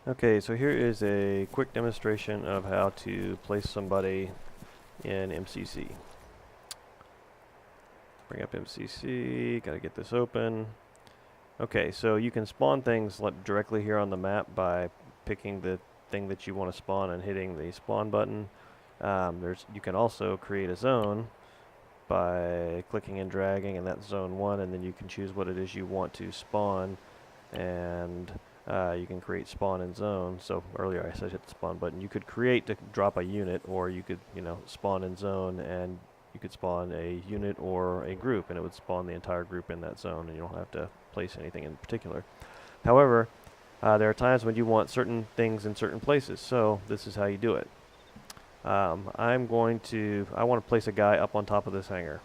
Okay, so here is a quick demonstration of how to place somebody in MCC. Bring up MCC, gotta get this open. Okay, so you can spawn things directly here on the map by picking the thing that you want to spawn and hitting the spawn button. You can also create a zone by clicking and dragging, and that's zone 1, and then you can choose what it is you want to spawn, and you can create spawn and zone. So earlier I said hit the spawn button. You could create to drop a unit, or you could, spawn in zone, and you could spawn a unit or a group, and it would spawn the entire group in that zone, and you don't have to place anything in particular. However, there are times when you want certain things in certain places, so this is how you do it. I want to place a guy up on top of this hangar.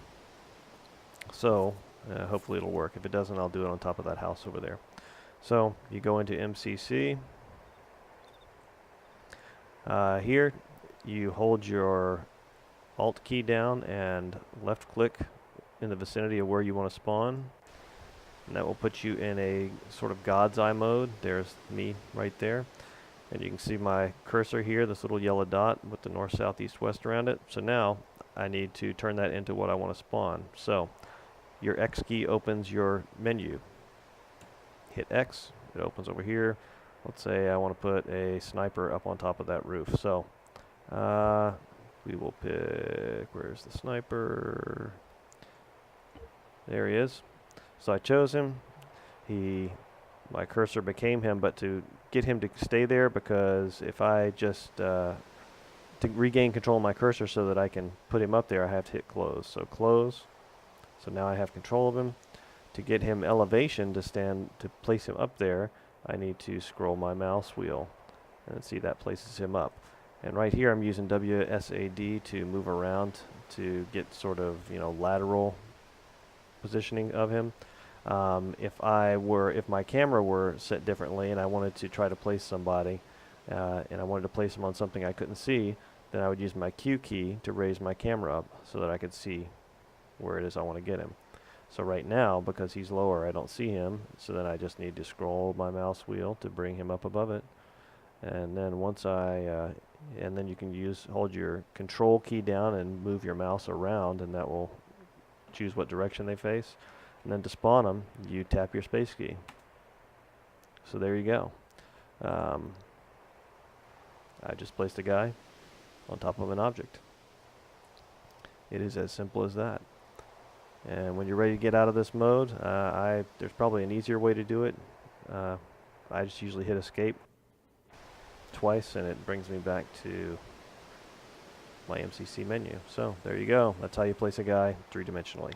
So hopefully it'll work. If it doesn't, I'll do it on top of that house over there. So you go into MCC. Here you hold your Alt key down and left click in the vicinity of where you want to spawn. And that will put you in a sort of God's eye mode. There's me right there. And you can see my cursor here, this little yellow dot with the north, south, east, west around it. So now I need to turn that into what I want to spawn. So your X key opens your menu. Hit X, it opens over here. Let's say I want to put a sniper up on top of that roof. So we will pick, where's the sniper? There he is. So I chose him. My cursor became him, but to get him to stay there, because if I just, to regain control of my cursor so that I can put him up there, I have to hit close. So close. So now I have control of him. To get him elevation to place him up there, I need to scroll my mouse wheel, and see that places him up. And right here I'm using WSAD to move around to get sort of, lateral positioning of him. If my camera were set differently and I wanted to try to place somebody, and I wanted to place him on something I couldn't see, then I would use my Q key to raise my camera up so that I could see where it is I want to get him. So right now, because he's lower, I don't see him, so then I just need to scroll my mouse wheel to bring him up above it. And then and then you can hold your control key down and move your mouse around, and that will choose what direction they face. And then to spawn them, you tap your space key. So there you go. I just placed a guy on top of an object. It is as simple as that. And when you're ready to get out of this mode, there's probably an easier way to do it. I just usually hit escape twice, and it brings me back to my MCC menu. So there you go. That's how you place a guy 3-dimensionally.